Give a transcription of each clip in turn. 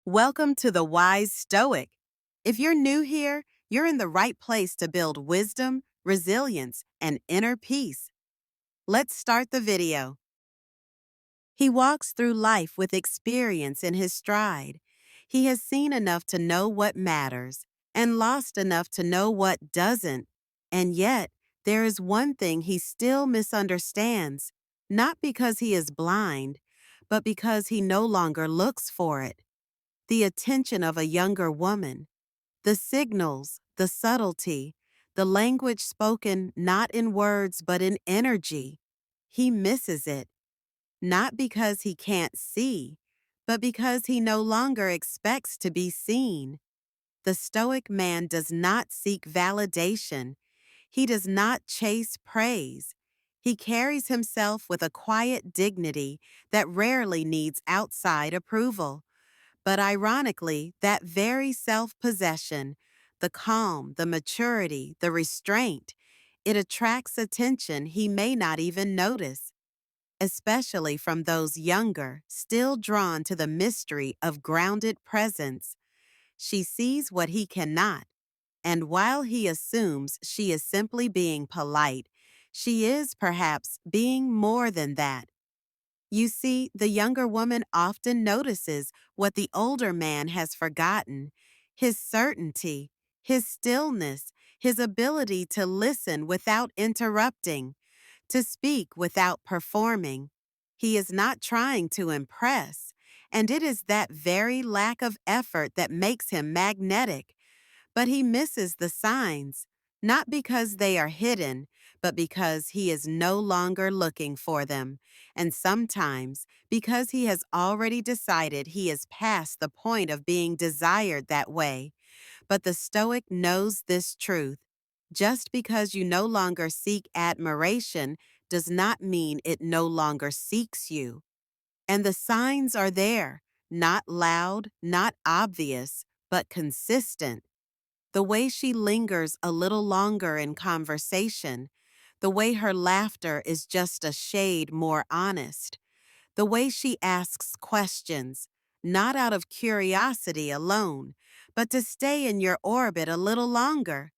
Welcome to the Wise Stoic. If you're new here, you're in the right place to build wisdom, resilience, and inner peace. Let's start the video. He walks through life with experience in his stride. He has seen enough to know what matters and lost enough to know what doesn't. And yet, there is one thing he still misunderstands, not because he is blind, but because he no longer looks for it. The attention of a younger woman, the signals, the subtlety, the language spoken not in words but in energy. He misses it, not because he can't see, but because he no longer expects to be seen. The Stoic man does not seek validation. He does not chase praise. He carries himself with a quiet dignity that rarely needs outside approval. But ironically, that very self-possession, the calm, the maturity, the restraint, it attracts attention he may not even notice, especially from those younger, still drawn to the mystery of grounded presence. She sees what he cannot, and while he assumes she is simply being polite, she is perhaps being more than that. You see, the younger woman often notices what the older man has forgotten: his certainty, his stillness, his ability to listen without interrupting, to speak without performing. He is not trying to impress, and it is that very lack of effort that makes him magnetic. But he misses the signs, not because they are hidden, but because he is no longer looking for them, and sometimes because he has already decided he is past the point of being desired that way. But the Stoic knows this truth. Just because you no longer seek admiration does not mean it no longer seeks you. And the signs are there, not loud, not obvious, but consistent. The way she lingers a little longer in conversation, the way her laughter is just a shade more honest, the way she asks questions, not out of curiosity alone, but to stay in your orbit a little longer.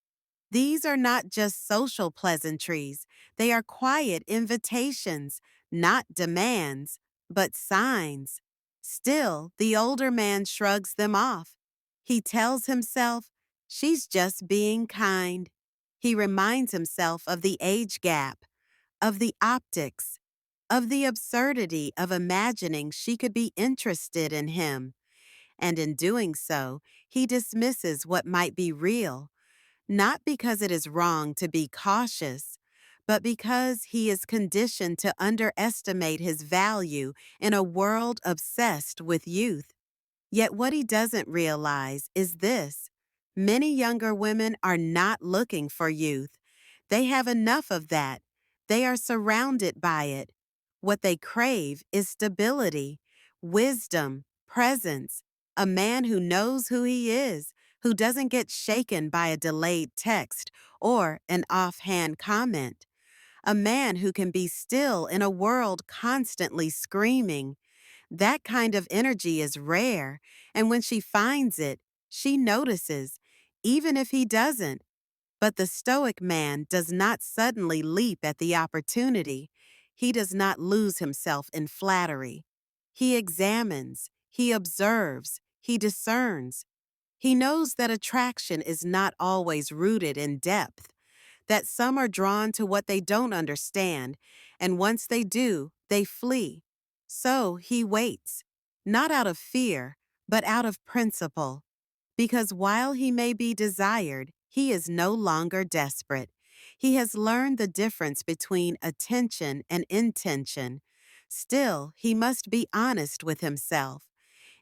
These are not just social pleasantries, they are quiet invitations, not demands, but signs. Still, the older man shrugs them off. He tells himself, she's just being kind. He reminds himself of the age gap, of the optics, of the absurdity of imagining she could be interested in him. And in doing so, he dismisses what might be real, not because it is wrong to be cautious, but because he is conditioned to underestimate his value in a world obsessed with youth. Yet what he doesn't realize is this: many younger women are not looking for youth. They have enough of that. They are surrounded by it. What they crave is stability, wisdom, presence, a man who knows who he is, who doesn't get shaken by a delayed text or an offhand comment, a man who can be still in a world constantly screaming. That kind of energy is rare, and when she finds it, she notices, even if he doesn't. But the Stoic man does not suddenly leap at the opportunity. He does not lose himself in flattery. He examines, he observes, he discerns. He knows that attraction is not always rooted in depth, that some are drawn to what they don't understand, and once they do, they flee. So he waits, not out of fear, but out of principle. Because while he may be desired, he is no longer desperate. He has learned the difference between attention and intention. Still, he must be honest with himself.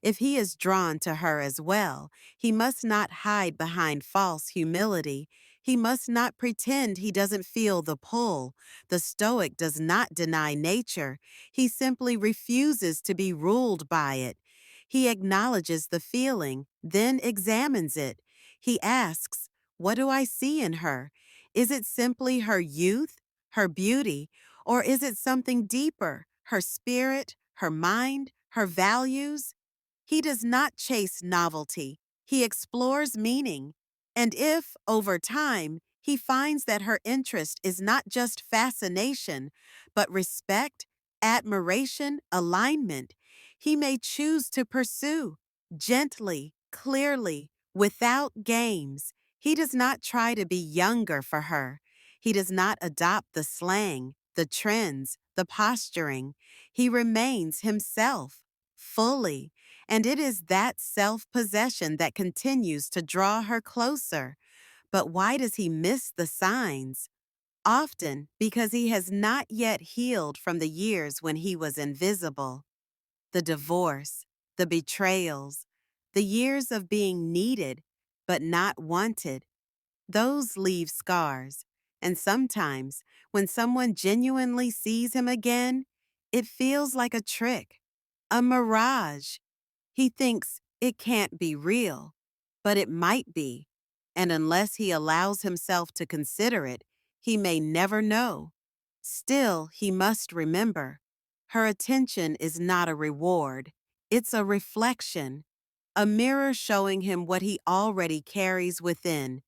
If he is drawn to her as well, he must not hide behind false humility. He must not pretend he doesn't feel the pull. The Stoic does not deny nature. He simply refuses to be ruled by it. He acknowledges the feeling, then examines it. He asks, what do I see in her? Is it simply her youth, her beauty, or is it something deeper, her spirit, her mind, her values? He does not chase novelty, he explores meaning. And if, over time, he finds that her interest is not just fascination, but respect, admiration, alignment, he may choose to pursue gently, clearly, without games. He does not try to be younger for her. He does not adopt the slang, the trends, the posturing. He remains himself, fully, and it is that self-possession that continues to draw her closer. But why does he miss the signs? Often because he has not yet healed from the years when he was invisible. The divorce, the betrayals, the years of being needed but not wanted, those leave scars. And sometimes, when someone genuinely sees him again, it feels like a trick, a mirage. He thinks it can't be real, but it might be. And unless he allows himself to consider it, he may never know. Still, he must remember, her attention is not a reward. It's a reflection, a mirror showing him what he already carries within.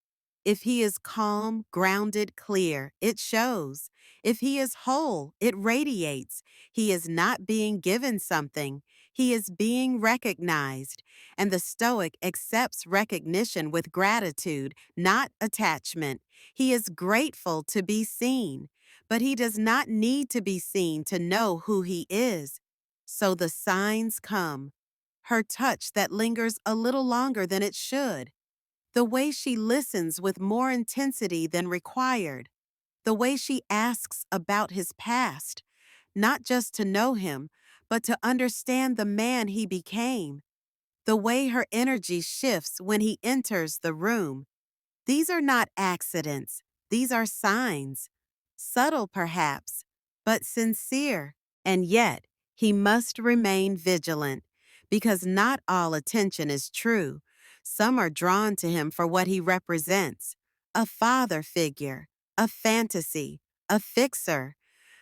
If he is calm, grounded, clear, it shows. If he is whole, it radiates. He is not being given something. He is being recognized, and the Stoic accepts recognition with gratitude, not attachment. He is grateful to be seen, but he does not need to be seen to know who he is. So the signs come. Her touch that lingers a little longer than it should. The way she listens with more intensity than required. The way she asks about his past, not just to know him, but to understand the man he became. The way her energy shifts when he enters the room. These are not accidents. These are signs. Subtle, perhaps, but sincere. And yet, he must remain vigilant, because not all attention is true. Some are drawn to him for what he represents: a father figure, a fantasy, a fixer.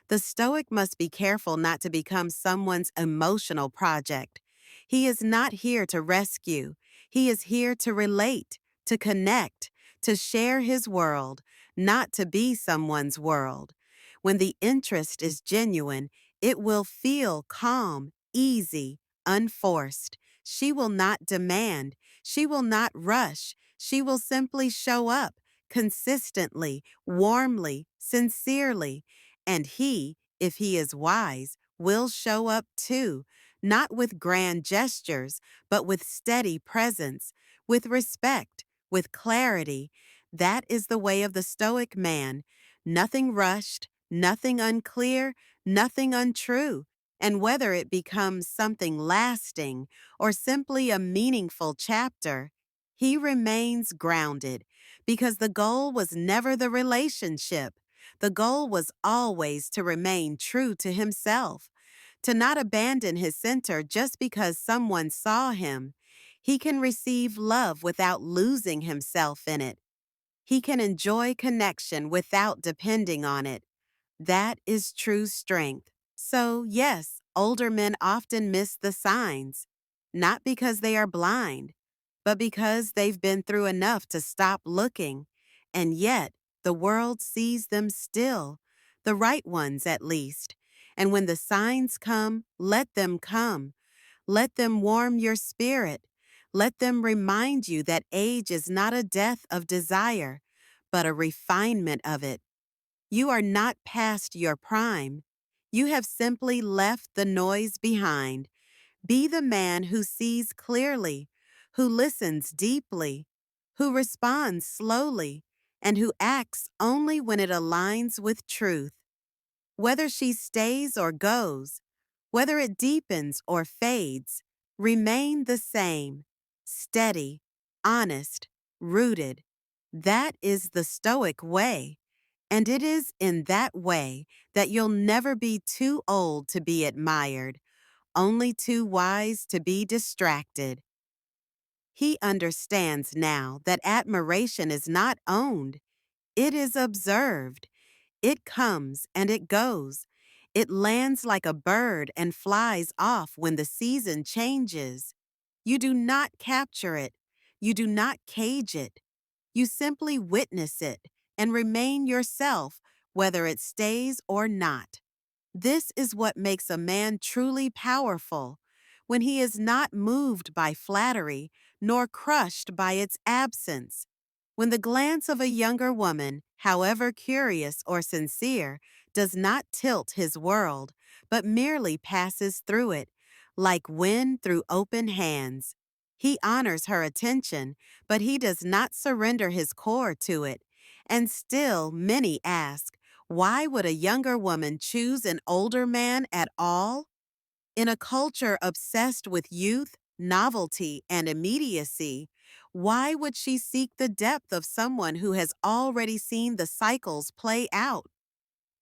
The Stoic must be careful not to become someone's emotional project. He is not here to rescue. He is here to relate, to connect, to share his world, not to be someone's world. When the interest is genuine, it will feel calm, easy, unforced. She will not demand. She will not rush. She will simply show up consistently, warmly, sincerely. And he, if he is wise, will show up too, not with grand gestures, but with steady presence, with respect, with clarity. That is the way of the Stoic man. Nothing rushed, nothing unclear, nothing untrue. And whether it becomes something lasting or simply a meaningful chapter, he remains grounded, because the goal was never the relationship. The goal was always to remain true to himself, to not abandon his center just because someone saw him. He can receive love without losing himself in it. He can enjoy connection without depending on it. That is true strength. So, yes, older men often miss the signs, not because they are blind, but because they've been through enough to stop looking. And yet, the world sees them still, the right ones at least. And when the signs come, let them come. Let them warm your spirit. Let them remind you that age is not a death of desire, but a refinement of it. You are not past your prime. You have simply left the noise behind. Be the man who sees clearly, who listens deeply, who responds slowly, and who acts only when it aligns with truth. Whether she stays or goes, whether it deepens or fades, remain the same, steady, honest, rooted. That is the Stoic way. And it is in that way that you'll never be too old to be admired, only too wise to be distracted. He understands now that admiration is not owned, it is observed. It comes and it goes. It lands like a bird and flies off when the season changes. You do not capture it. You do not cage it. You simply witness it and remain yourself, whether it stays or not. This is what makes a man truly powerful, when he is not moved by flattery nor crushed by its absence. When the glance of a younger woman, however curious or sincere, does not tilt his world, but merely passes through it, like wind through open hands. He honors her attention, but he does not surrender his core to it. And still, many ask, why would a younger woman choose an older man at all? In a culture obsessed with youth, novelty, and immediacy, why would she seek the depth of someone who has already seen the cycles play out?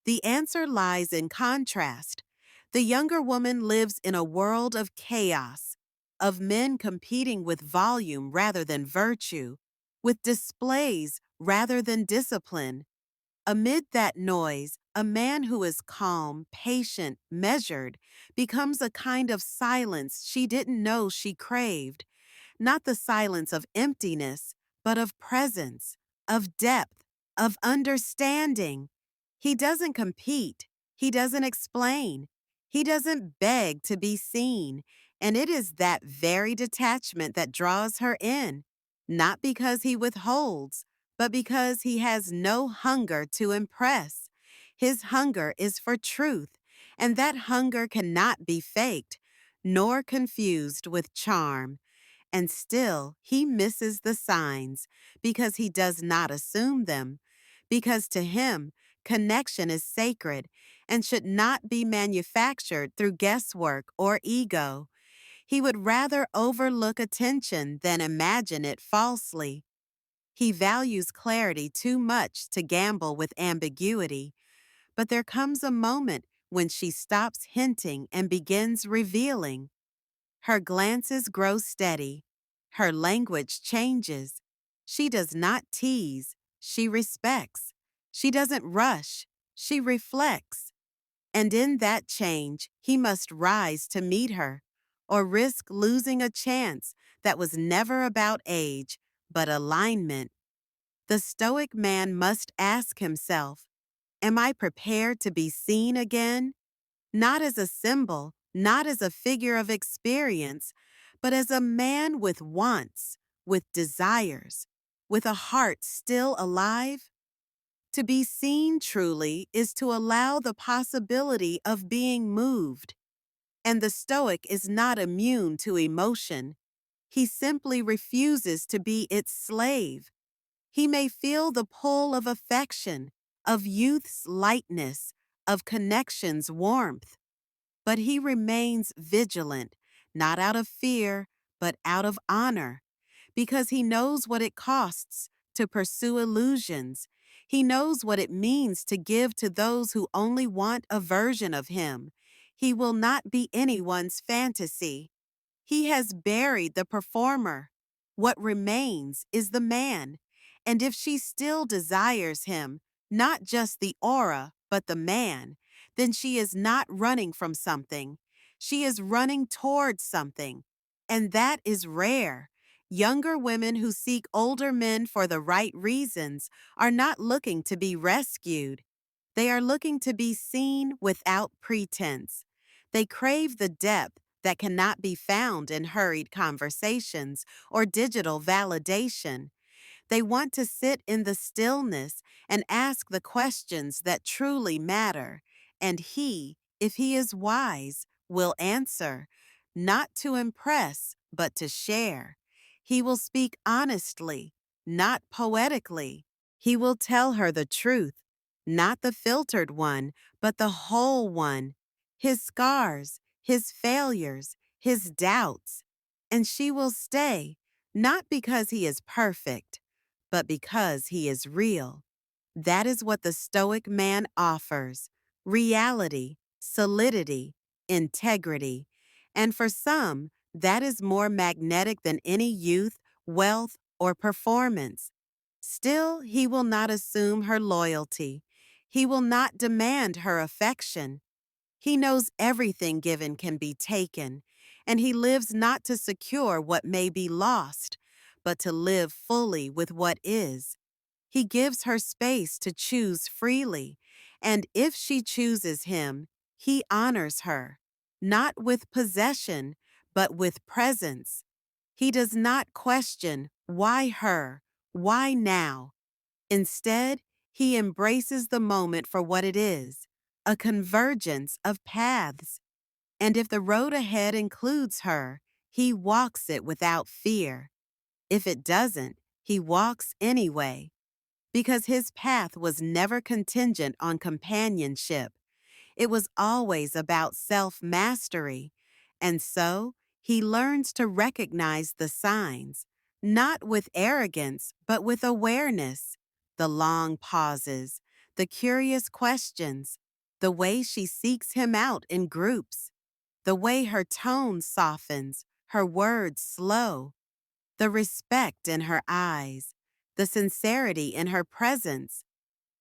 The answer lies in contrast. The younger woman lives in a world of chaos, of men competing with volume rather than virtue, with displays rather than discipline. Amid that noise, a man who is calm, patient, measured, becomes a kind of silence she didn't know she craved. Not the silence of emptiness, but of presence, of depth, of understanding. He doesn't compete. He doesn't explain. He doesn't beg to be seen. And it is that very detachment that draws her in, not because he withholds, but because he has no hunger to impress. His hunger is for truth, and that hunger cannot be faked, nor confused with charm. And still, he misses the signs because he does not assume them, because to him, connection is sacred and should not be manufactured through guesswork or ego. He would rather overlook attention than imagine it falsely. He values clarity too much to gamble with ambiguity, but there comes a moment when she stops hinting and begins revealing. Her glances grow steady. Her language changes. She does not tease. She respects. She doesn't rush. She reflects. And in that change, he must rise to meet her, or risk losing a chance that was never about age, but alignment. The Stoic man must ask himself, am I prepared to be seen again? Not as a symbol, not as a figure of experience, but as a man with wants, with desires, with a heart still alive. To be seen truly is to allow the possibility of being moved. And the Stoic is not immune to emotion. He simply refuses to be its slave. He may feel the pull of affection, of youth's lightness, of connection's warmth, but he remains vigilant, not out of fear, but out of honor, because he knows what it costs to pursue illusions. He knows what it means to give to those who only want a version of him. He will not be anyone's fantasy. He has buried the performer. What remains is the man. And if she still desires him, not just the aura, but the man, then she is not running from something. She is running towards something. And that is rare. Younger women who seek older men for the right reasons are not looking to be rescued. They are looking to be seen without pretense. They crave the depth that cannot be found in hurried conversations or digital validation. They want to sit in the stillness and ask the questions that truly matter. And he, if he is wise, will answer, not to impress, but to share. He will speak honestly, not poetically. He will tell her the truth, not the filtered one, but the whole one. His scars, his failures, his doubts. And she will stay, not because he is perfect, but because he is real. That is what the Stoic man offers: reality, solidity, integrity. And for some, that is more magnetic than any youth, wealth, or performance. Still, he will not assume her loyalty. He will not demand her affection. He knows everything given can be taken, and he lives not to secure what may be lost, but to live fully with what is. He gives her space to choose freely, and if she chooses him, he honors her, not with possession, but with presence. He does not question, why her? Why now? Instead, he embraces the moment for what it is, a convergence of paths. And if the road ahead includes her, he walks it without fear. If it doesn't, he walks anyway, because his path was never contingent on companionship. It was always about self-mastery, and so he learns to recognize the signs, not with arrogance, but with awareness. The long pauses, the curious questions, the way she seeks him out in groups, the way her tone softens, her words slow, the respect in her eyes, the sincerity in her presence.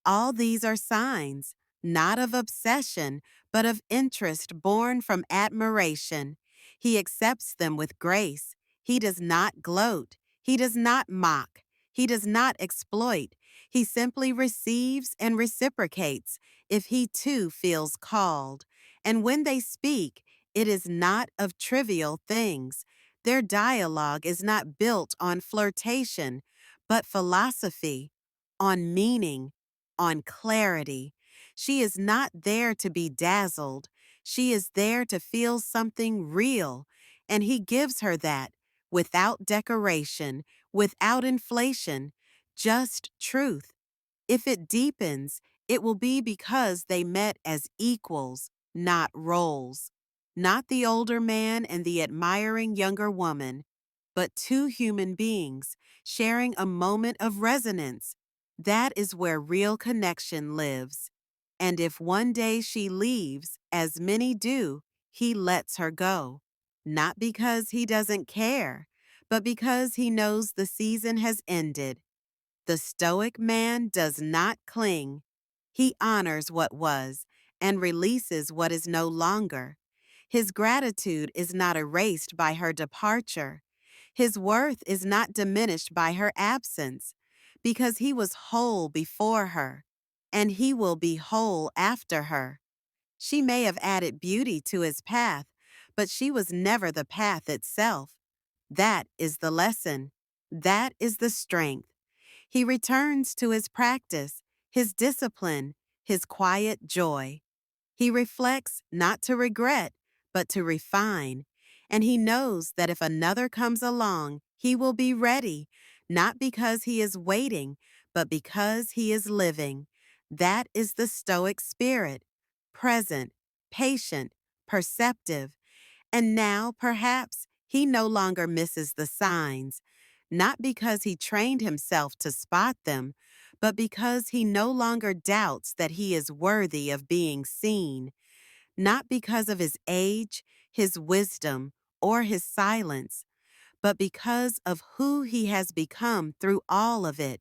All these are signs, not of obsession, but of interest born from admiration. He accepts them with grace. He does not gloat. He does not mock. He does not exploit. He simply receives and reciprocates if he too feels called. And when they speak, it is not of trivial things. Their dialogue is not built on flirtation, but philosophy, on meaning, on clarity. She is not there to be dazzled. She is there to feel something real, and he gives her that without decoration, without inflation, just truth. If it deepens, it will be because they met as equals, not roles. Not the older man and the admiring younger woman, but two human beings sharing a moment of resonance. That is where real connection lives. And if one day she leaves, as many do, he lets her go. Not because he doesn't care, but because he knows the season has ended. The Stoic man does not cling. He honors what was and releases what is no longer. His gratitude is not erased by her departure. His worth is not diminished by her absence, because he was whole before her, and he will be whole after her. She may have added beauty to his path, but she was never the path itself. That is the lesson. That is the strength. He returns to his practice, his discipline, his quiet joy. He reflects not to regret, but to refine. And he knows that if another comes along, he will be ready, not because he is waiting, but because he is living. That is the Stoic spirit, present, patient, perceptive. And now, perhaps, he no longer misses the signs, not because he trained himself to spot them, but because he no longer doubts that he is worthy of being seen, not because of his age, his wisdom, or his silence, but because of who he has become through all of it.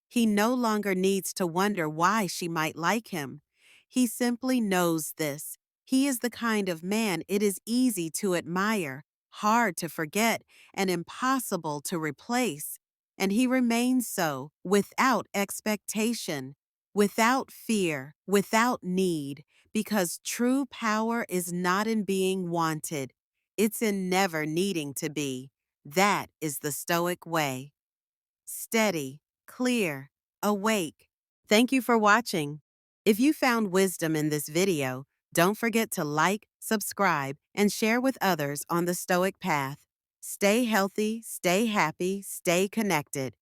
He no longer needs to wonder why she might like him. He simply knows this. He is the kind of man it is easy to admire, hard to forget, and impossible to replace. And he remains so without expectation, without fear, without need, because true power is not in being wanted. It's in never needing to be. That is the Stoic way. Steady, clear, awake. Thank you for watching. If you found wisdom in this video, don't forget to like, subscribe, and share with others on the Stoic path. Stay healthy, stay happy, stay connected.